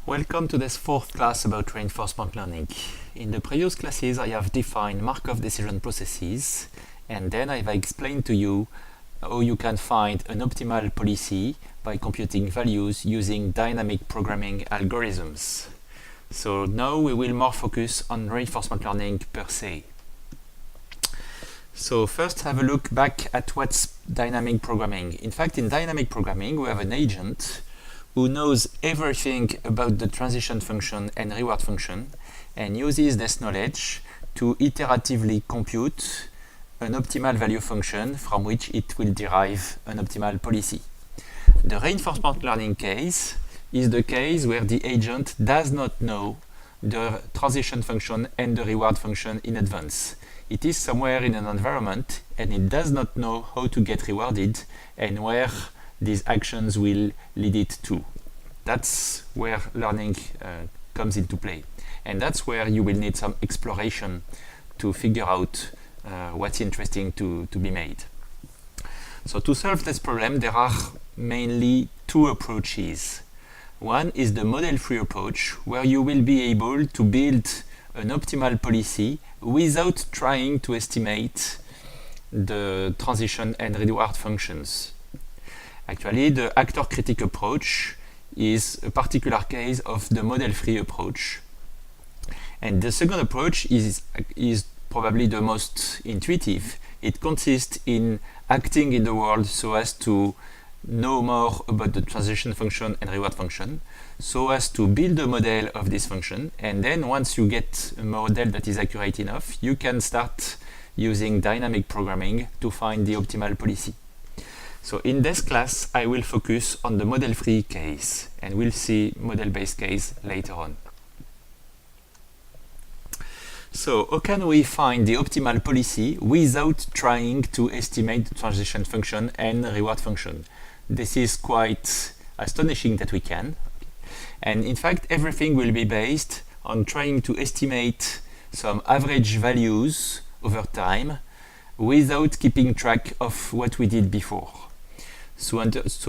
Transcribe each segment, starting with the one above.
Welcome to this fourth class about reinforcement learning. In the previous classes I have defined Markov decision processes, and then I have explained to you how you can find an optimal policy by computing values using dynamic programming algorithms. So now we will more focus on reinforcement learning per se. So first have a look back at what's dynamic programming. In fact, in dynamic programming we have an agent who knows everything about the transition function and reward function and uses this knowledge to iteratively compute an optimal value function from which it will derive an optimal policy. The reinforcement learning case is the case where the agent does not know the transition function and the reward function in advance. It is somewhere in an environment and it does not know how to get rewarded and where these actions will lead it to. That's where learning comes into play. And that's where you will need some exploration to figure out what's interesting to be made. So to solve this problem, there are mainly two approaches. One is the model-free approach, where you will be able to build an optimal policy without trying to estimate the transition and reward functions. Actually, the Actor-Critic approach is a particular case of the model-free approach. And the second approach is probably the most intuitive. It consists in acting in the world so as to know more about the transition function and reward function, so as to build a model of this function, and then once you get a model that is accurate enough, you can start using dynamic programming to find the optimal policy. So in this class, I will focus on the model-free case, and we'll see model-based case later on. So how can we find the optimal policy without trying to estimate the transition function and reward function? This is quite astonishing that we can. And in fact, everything will be based on trying to estimate some average values over time without keeping track of what we did before. So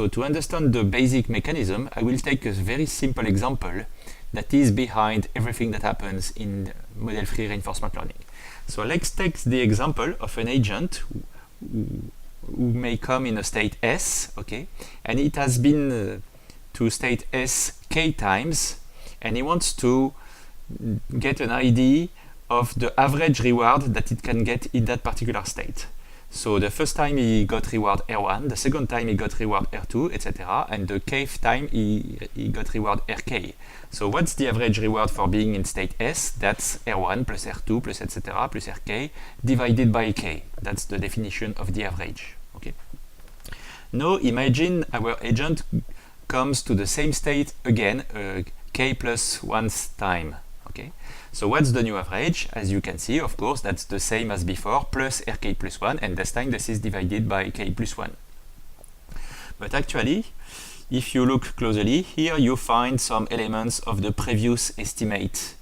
to understand the basic mechanism, I will take a very simple example that is behind everything that happens in model-free reinforcement learning. So let's take the example of an agent who may come in a state S, okay, and it has been to state S k times, and he wants to get an idea of the average reward that it can get in that particular state. So the first time he got reward R1, the second time he got reward R2, etc. And the kth time he got reward Rk. So what's the average reward for being in state S? That's R1 plus R2 plus etc. plus Rk divided by k. That's the definition of the average. Okay. Now imagine our agent comes to the same state again, k plus 1th time. Okay. So what's the new average? As you can see, of course, that's the same as before, plus Rk plus 1, and this time this is divided by k plus 1. But actually, if you look closely, here you find some elements of the previous estimate,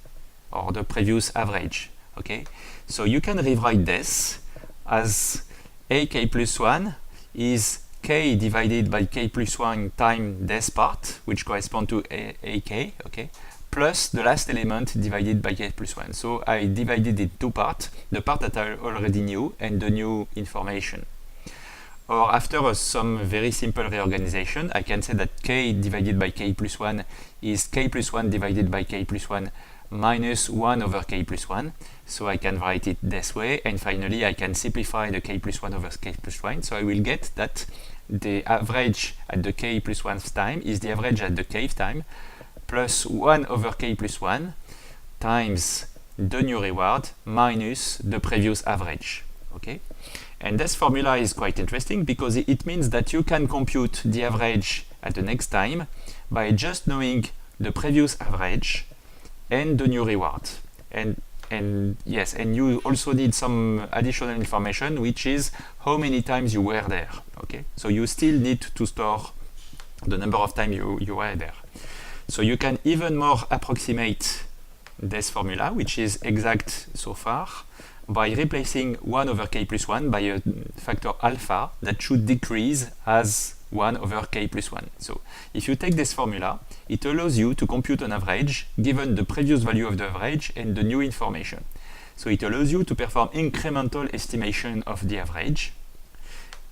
or the previous average. Okay? So you can rewrite this as Ak plus 1 is k divided by k plus 1 time this part, which corresponds to Ak, okay? Plus the last element divided by k plus 1. So I divided it two parts, the part that I already knew and the new information. Or after some very simple reorganization, I can say that k divided by k plus 1 is k plus 1 divided by k plus 1 minus 1 over k plus 1. So I can write it this way, and finally I can simplify the k plus 1 over k plus 1. So I will get that the average at the k plus 1th time is the average at the kth time, plus 1 over k plus 1 times the new reward minus the previous average. Okay? And this formula is quite interesting because it means that you can compute the average at the next time by just knowing the previous average and the new reward. And yes, and you also need some additional information, which is how many times you were there. Okay? So you still need to store the number of times you were there. So you can even more approximate this formula, which is exact so far, by replacing 1 over k plus 1 by a factor alpha that should decrease as 1 over k plus 1. So if you take this formula, it allows you to compute an average given the previous value of the average and the new information. So it allows you to perform incremental estimation of the average.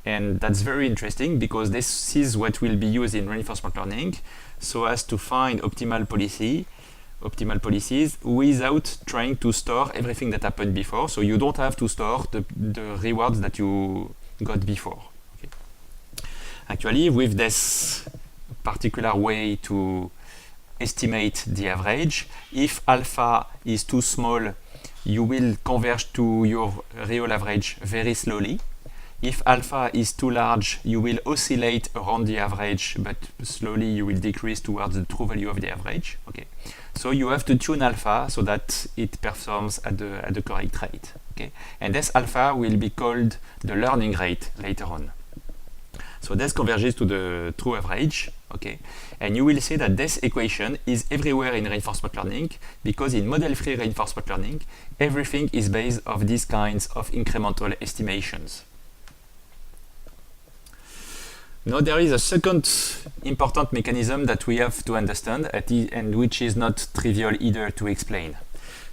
And that's very interesting because this is what will be used in reinforcement learning so as to find optimal policies without trying to store everything that happened before. So you don't have to store the rewards that you got before. Okay. Actually, with this particular way to estimate the average, if alpha is too small, you will converge to your real average very slowly. If alpha is too large, you will oscillate around the average, but slowly you will decrease towards the true value of the average. Okay. So you have to tune alpha so that it performs at the correct rate. Okay. And this alpha will be called the learning rate later on. So this converges to the true average. Okay. And you will see that this equation is everywhere in reinforcement learning because in model-free reinforcement learning, everything is based on these kinds of incremental estimations. Now there is a second important mechanism that we have to understand and which is not trivial either to explain.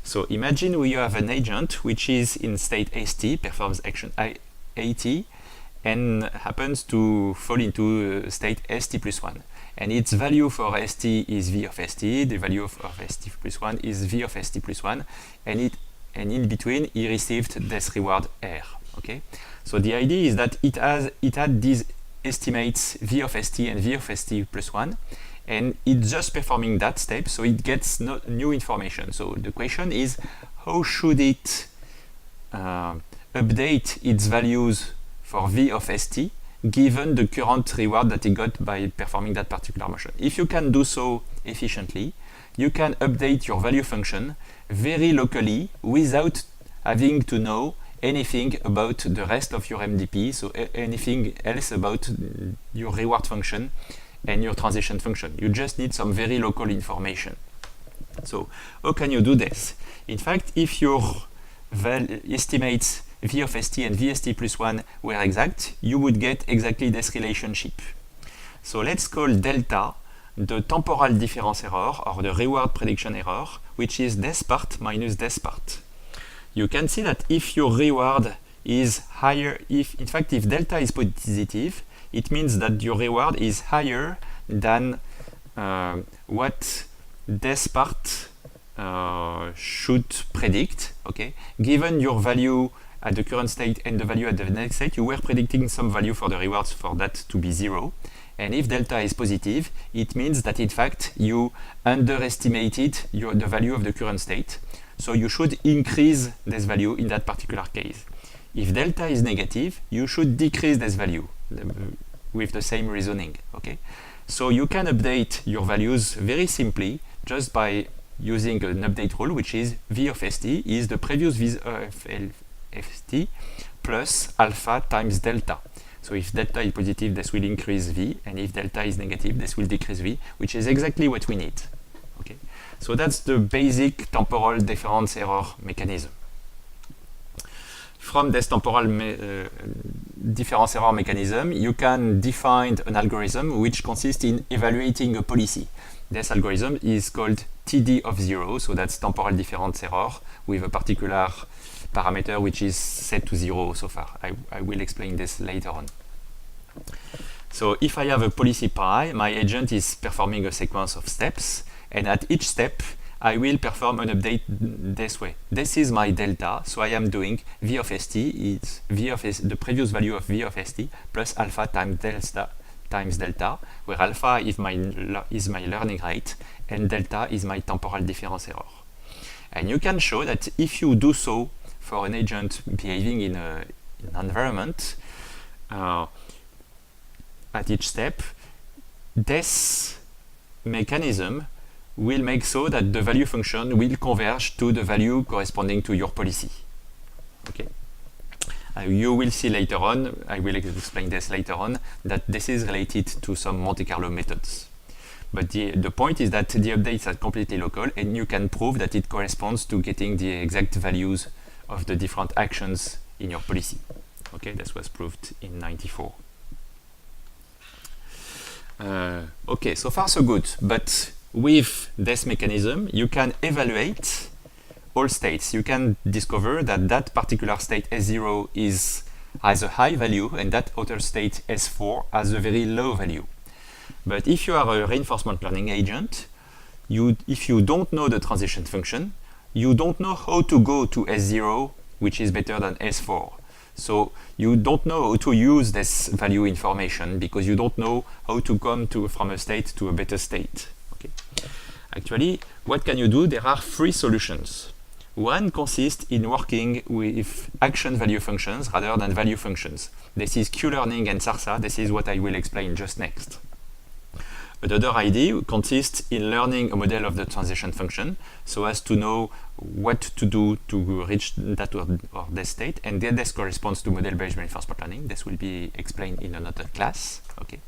So imagine we have an agent which is in state st, performs action at, and happens to fall into state st plus 1. And its value for st is v of st, the value of st plus 1 is v of st plus 1, and in between he received this reward r. Okay? So the idea is that it had these estimates v of st and v of st plus 1, and it's just performing that step, so it gets no new information. So the question is, how should it update its values for v of st given the current reward that it got by performing that particular motion? If you can do so efficiently, you can update your value function very locally without having to know anything about the rest of your MDP, so anything else about your reward function and your transition function. You just need some very local information. So how can you do this? In fact, if your estimates v of st and vst plus 1 were exact, you would get exactly this relationship. So let's call delta the temporal difference error or the reward prediction error, which is this part minus this part. You can see that if your reward is higher, if delta is positive, it means that your reward is higher than what this part should predict. Okay, given your value at the current state and the value at the next state, you were predicting some value for the rewards for that to be 0. And if delta is positive, it means that in fact you underestimated the value of the current state. So you should increase this value in that particular case. If delta is negative, you should decrease this value with the same reasoning. Okay? So you can update your values very simply just by using an update rule, which is v of st is the previous v of st plus alpha times delta. So if delta is positive, this will increase v, and if delta is negative, this will decrease v, which is exactly what we need. Okay? So that's the basic temporal difference error mechanism. From this temporal difference error mechanism, you can define an algorithm which consists in evaluating a policy. This algorithm is called TD of 0, so that's temporal difference error with a particular parameter which is set to 0 so far. I will explain this later on. So if I have a policy pi, my agent is performing a sequence of steps, and at each step I will perform an update this way. This is my delta, so I am doing v of st is the previous value of v of st plus alpha times delta, where alpha is my learning rate and delta is my temporal difference error. And you can show that if you do so for an agent behaving in an environment, at each step, this mechanism will make so that the value function will converge to the value corresponding to your policy. Okay. You will see later on, I will explain this later on, that this is related to some Monte Carlo methods. But the point is that the updates are completely local, and you can prove that it corresponds to getting the exact values of the different actions in your policy. Okay, this was proved in '94. Okay, so far so good. But with this mechanism, you can evaluate all states. You can discover that that particular state S0 has a high value and that other state S4 has a very low value. But if you are a reinforcement learning agent, if you don't know the transition function, you don't know how to go to S0, which is better than S4. So you don't know how to use this value information because you don't know how to come from a state to a better state. Okay. Actually, what can you do? There are three solutions. One consists in working with action value functions rather than value functions. This is Q-learning and Sarsa. This is what I will explain just next. Another idea consists in learning a model of the transition function so as to know what to do to reach that or this state, and then this corresponds to model-based reinforcement learning. This will be explained in another class. Okay.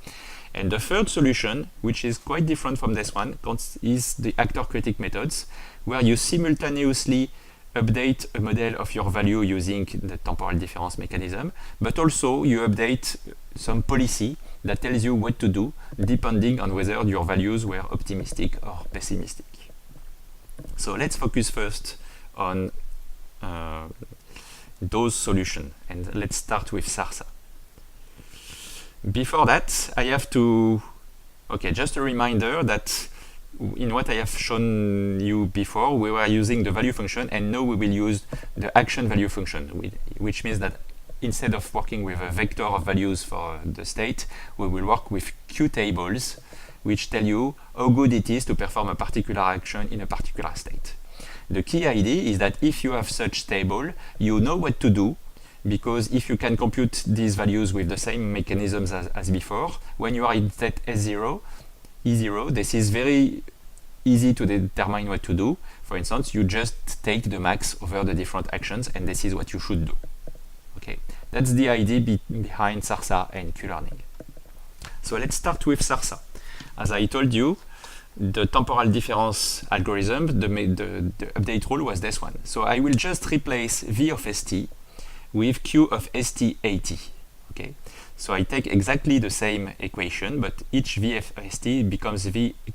And the third solution, which is quite different from this one, is the actor-critic methods, where you simultaneously update a model of your value using the temporal difference mechanism, but also you update some policy that tells you what to do depending on whether your values were optimistic or pessimistic. So let's focus first on those solutions, and let's start with Sarsa. Before that, I have to, just a reminder that in what I have shown you before, we were using the value function, and now we will use the action value function, which means that instead of working with a vector of values for the state, we will work with Q tables, which tell you how good it is to perform a particular action in a particular state. The key idea is that if you have such table, you know what to do, because if you can compute these values with the same mechanisms as before, when you are in state S0, E0, this is very easy to determine what to do. For instance, you just take the max over the different actions, and this is what you should do. Okay, that's the idea behind Sarsa and Q-learning. So let's start with Sarsa. As I told you, the temporal difference algorithm, the update rule was this one. So I will just replace V of st with Q of st 80. Okay, so I take exactly the same equation, but each V of st becomes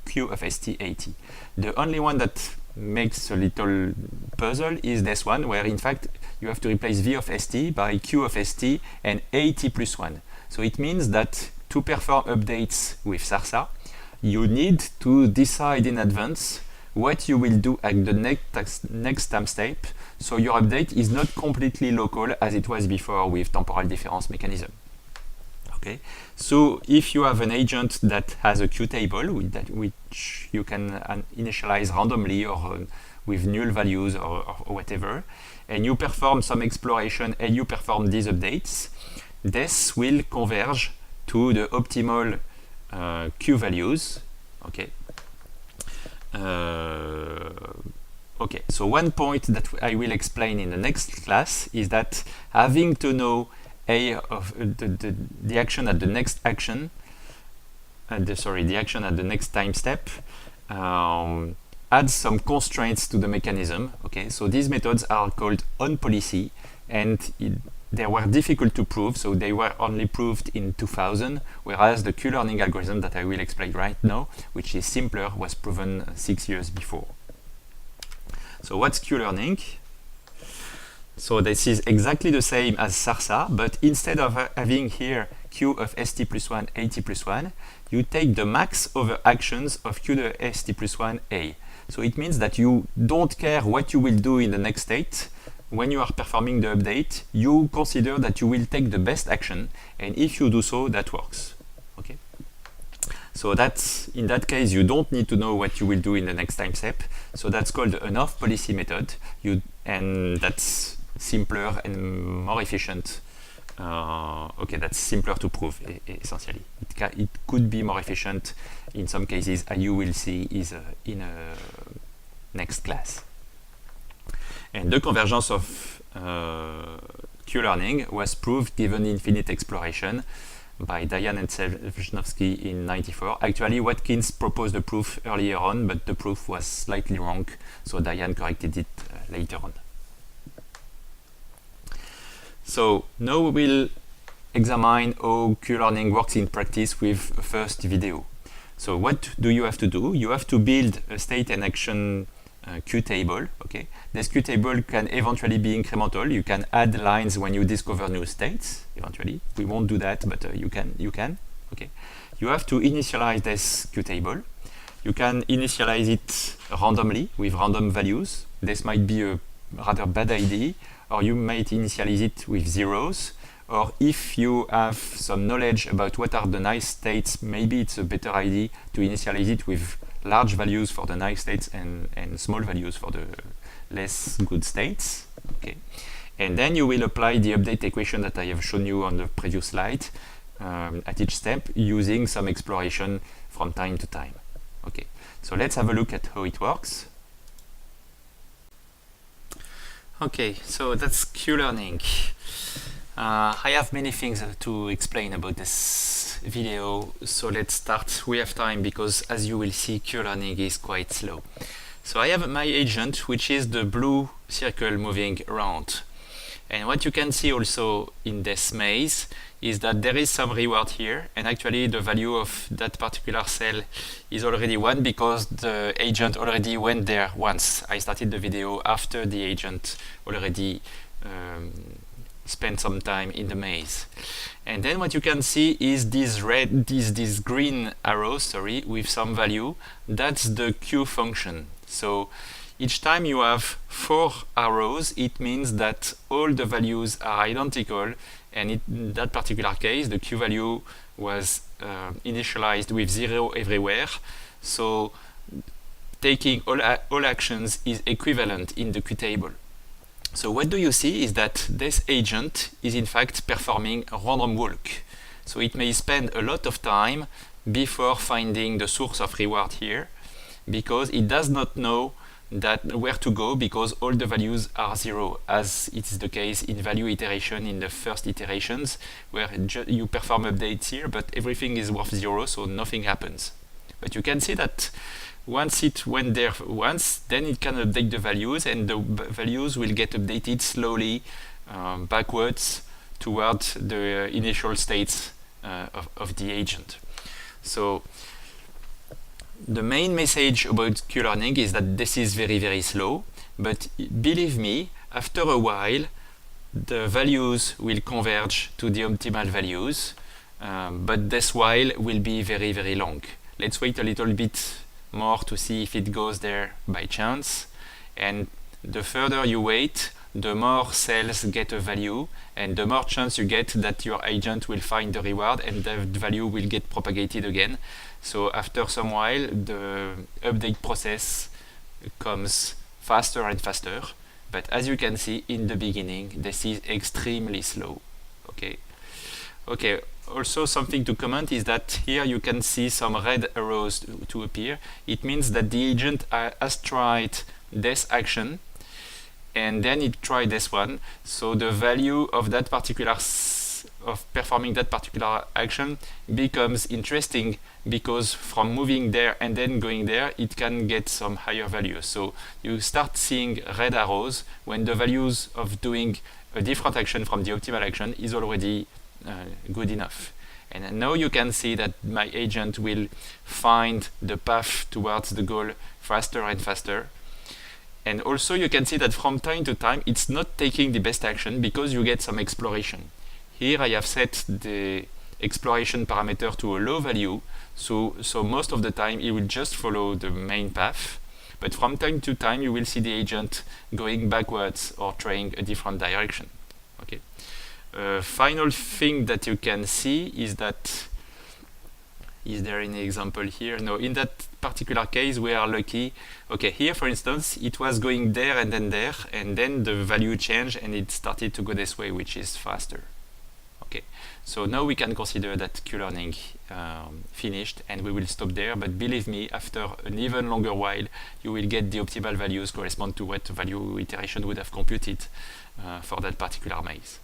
Q of st 80. The only one that makes a little puzzle is this one, where in fact you have to replace V of st by Q of st and 80 plus 1. So it means that to perform updates with Sarsa, you need to decide in advance what you will do at the next time step, so your update is not completely local as it was before with temporal difference mechanism. Okay, so if you have an agent that has a Q table which you can initialize randomly or with null values or whatever, and you perform some exploration and you perform these updates, this will converge to the optimal Q values. Okay. Okay, so one point that I will explain in the next class is that having to know A of the action at the next action, the action at the next time step, adds some constraints to the mechanism. Okay, so these methods are called on policy, and they were difficult to prove, so they were only proved in 2000, whereas the Q-learning algorithm that I will explain right now, which is simpler, was proven 6 years before. So what's Q-learning? So this is exactly the same as Sarsa, but instead of having here Q of st plus 1, 80 plus 1, you take the max over actions of Q to st plus 1 A. So it means that you don't care what you will do in the next state. When you are performing the update, you consider that you will take the best action, and if you do so, that works. Okay. So that's, in that case, you don't need to know what you will do in the next time step. So that's called the enough policy method, and that's simpler and more efficient. Okay, that's simpler to prove, essentially. It could be more efficient in some cases, as you will see is in a next class. And the convergence of Q-learning was proved given infinite exploration by Dayan and Sevjnovsky in '94. Actually, Watkins proposed the proof earlier on, but the proof was slightly wrong, so Dayan corrected it later on. So now we will examine how Q-learning works in practice with first video. So what do you have to do? You have to build a state and action Q table. Okay, this Q table can eventually be incremental. You can add lines when you discover new states. Eventually, we won't do that, but you can. Okay, you have to initialize this Q table. You can initialize it randomly with random values. This might be a rather bad idea, or you might initialize it with zeros. Or if you have some knowledge about what are the nice states, maybe it's a better idea to initialize it with large values for the nice states and small values for the less good states. Okay. And then you will apply the update equation that I have shown you on the previous slide at each step using some exploration from time to time. Okay. So let's have a look at how it works. Okay, so that's Q-learning. I have many things to explain about this video, so let's start. We have time because, as you will see, Q-learning is quite slow. So I have my agent, which is the blue circle moving around. And what you can see also in this maze is that there is some reward here, and actually the value of that particular cell is already 1 because the agent already went there once. I started the video after the agent already spend some time in the maze. And then what you can see is these green arrows, with some value. That's the Q function. So each time you have 4 arrows, it means that all the values are identical, and in that particular case the Q value was initialized with 0 everywhere. So taking all actions is equivalent in the Q table. So what do you see is that this agent is in fact performing a random walk. So it may spend a lot of time before finding the source of reward here, because it does not know where to go, because all the values are 0, as it is the case in value iteration in the first iterations, where you perform updates here, but everything is worth 0, so nothing happens. But you can see that once it went there once, then it can update the values, and the values will get updated slowly backwards towards the initial states of the agent. So the main message about Q-learning is that this is very, very slow, but believe me, after a while the values will converge to the optimal values, but this while will be very, very long. Let's wait a little bit more to see if it goes there by chance, and the further you wait, the more cells get a value, and the more chance you get that your agent will find the reward and the value will get propagated again. So after some while the update process comes faster and faster, but as you can see in the beginning this is extremely slow. Okay, also something to comment is that here you can see some red arrows to appear. It means that the agent has tried this action and then it tried this one, so the value of that particular of performing that particular action becomes interesting, because from moving there and then going there it can get some higher values. So you start seeing red arrows when the values of doing a different action from the optimal action is already good enough. And now you can see that my agent will find the path towards the goal faster and faster. And also you can see that from time to time it's not taking the best action because you get some exploration. Here I have set the exploration parameter to a low value, so most of the time it will just follow the main path, but from time to time you will see the agent going backwards or trying a different direction. Okay. Final thing that you can see is that, is there any example here? No, in that particular case we are lucky. Okay, here for instance it was going there, and then the value changed and it started to go this way, which is faster. Okay, so now we can consider that Q-learning finished, and we will stop there, but believe me, after an even longer while you will get the optimal values correspond to what value iteration would have computed for that particular maze.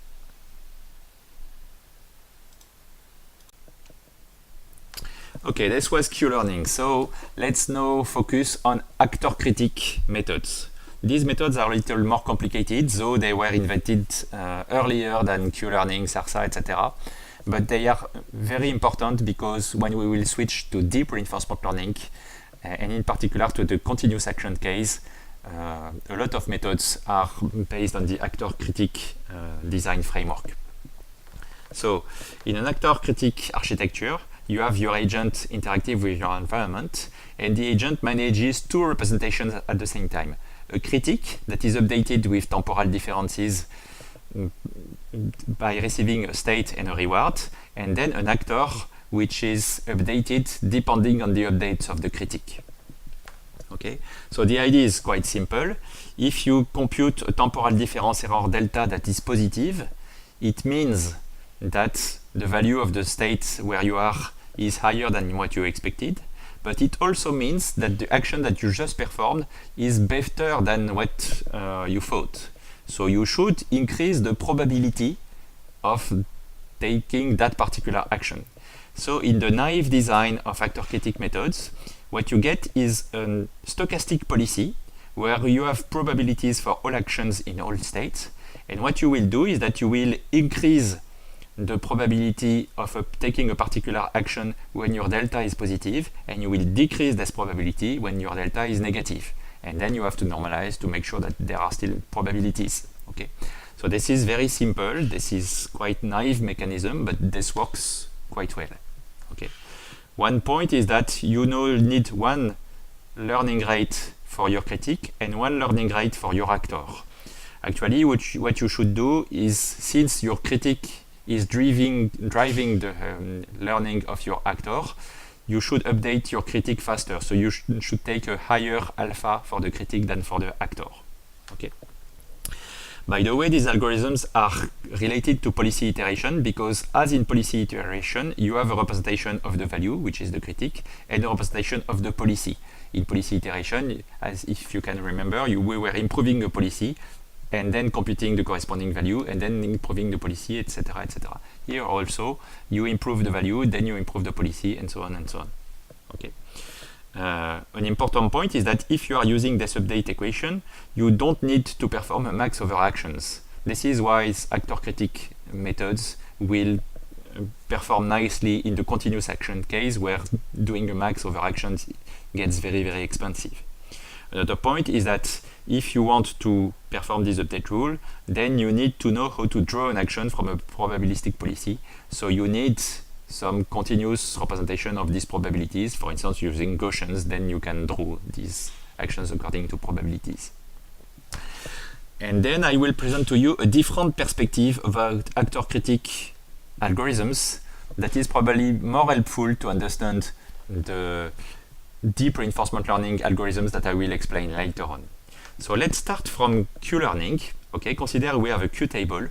Okay, this was Q-learning, so let's now focus on Actor-Critic methods. These methods are a little more complicated, though they were invented earlier than Q-learning, Sarsa, etc. But they are very important because when we will switch to deep reinforcement learning, and in particular to the continuous action case, a lot of methods are based on the Actor-Critic design framework. So in an Actor-Critic architecture, you have your agent interactive with your environment, and the agent manages two representations at the same time. A critic that is updated with temporal differences by receiving a state and a reward, and then an actor which is updated depending on the updates of the critic. Okay, so the idea is quite simple. If you compute a temporal difference error delta that is positive, it means that the value of the state where you are is higher than what you expected, but it also means that the action that you just performed is better than what you thought. So you should increase the probability of taking that particular action. So in the naive design of Actor-Critic methods, what you get is a stochastic policy where you have probabilities for all actions in all states. And what you will do is that you will increase the probability of taking a particular action when your delta is positive, and you will decrease this probability when your delta is negative. And then you have to normalize to make sure that there are still probabilities. Okay, so this is very simple. This is quite naive mechanism, but this works quite well. Okay, one point is that you need one learning rate for your critic and one learning rate for your actor. Actually, what you should do is, since your critic is driving the learning of your actor, you should update your critic faster. So you should take a higher alpha for the critic than for the actor. Okay. By the way, these algorithms are related to policy iteration because, as in policy iteration, you have a representation of the value, which is the critic, and a representation of the policy. In policy iteration, as if you can remember, we were improving a policy and then computing the corresponding value and then improving the policy, etc., etc. Here also, you improve the value, then you improve the policy, and so on and so on. Okay. An important point is that if you are using this update equation, you don't need to perform a max over actions. This is why Actor-Critic methods will perform nicely in the continuous action case where doing a max over actions gets very, very expensive. Another point is that if you want to perform this update rule, then you need to know how to draw an action from a probabilistic policy. So you need some continuous representation of these probabilities. For instance, using Gaussians, then you can draw these actions according to probabilities. And then I will present to you a different perspective about Actor-Critic algorithms that is probably more helpful to understand the deep reinforcement learning algorithms that I will explain later on. So let's start from Q-learning. Okay, consider we have a Q table,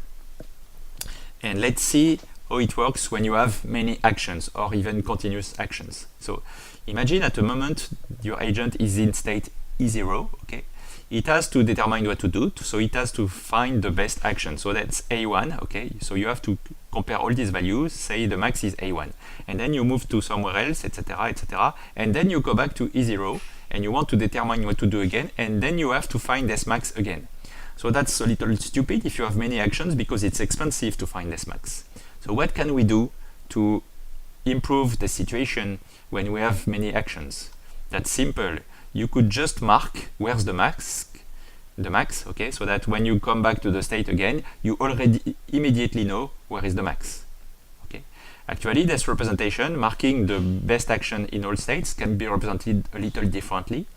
and let's see how it works when you have many actions or even continuous actions. So imagine at the moment your agent is in state E0, okay? It has to determine what to do, so it has to find the best action. So that's A1, okay? So you have to compare all these values, say the max is A1. And then you move to somewhere else, etc., etc. And then you go back to E0, and you want to determine what to do again, and then you have to find this max again. So that's a little stupid if you have many actions because it's expensive to find this max. So what can we do to improve the situation when we have many actions? That's simple. You could just mark where's the max, okay, so that when you come back to the state again, you already immediately know where is the max. Okay. Actually, this representation, marking the best action in all states, can be represented a little differently,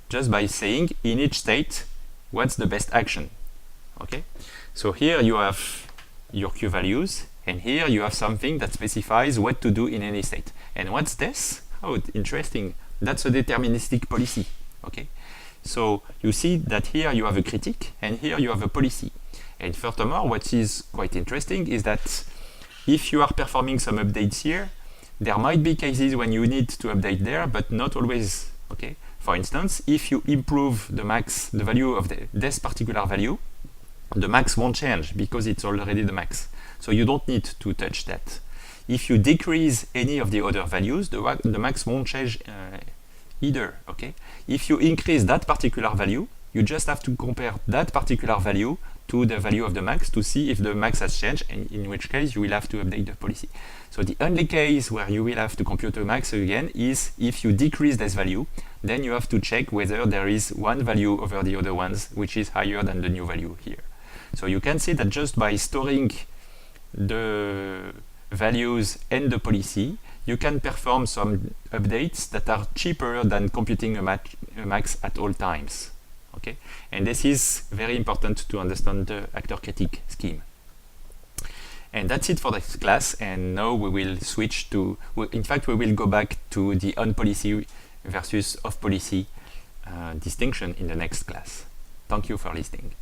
just by saying in each state, what's the best action. Okay. So here you have your Q values, and here you have something that specifies what to do in any state. And what's this? Oh, interesting. That's a deterministic policy. Okay. So you see that here you have a critic, and here you have a policy. And furthermore, what is quite interesting is that if you are performing some updates here, there might be cases when you need to update there, but not always. Okay. For instance, if you improve the max, the value of this particular value, the max won't change because it's already the max. So you don't need to touch that. If you decrease any of the other values, the max won't change either. Okay. If you increase that particular value, you just have to compare that particular value to the value of the max to see if the max has changed, and in which case you will have to update the policy. So the only case where you will have to compute a max again is if you decrease this value, then you have to check whether there is one value over the other ones which is higher than the new value here. So you can see that just by storing the values and the policy, you can perform some updates that are cheaper than computing a max at all times. Okay, and this is very important to understand the actor-critic scheme. And that's it for this class, and now we will switch to, in fact we will go back to the on-policy versus off-policy distinction in the next class. Thank you for listening.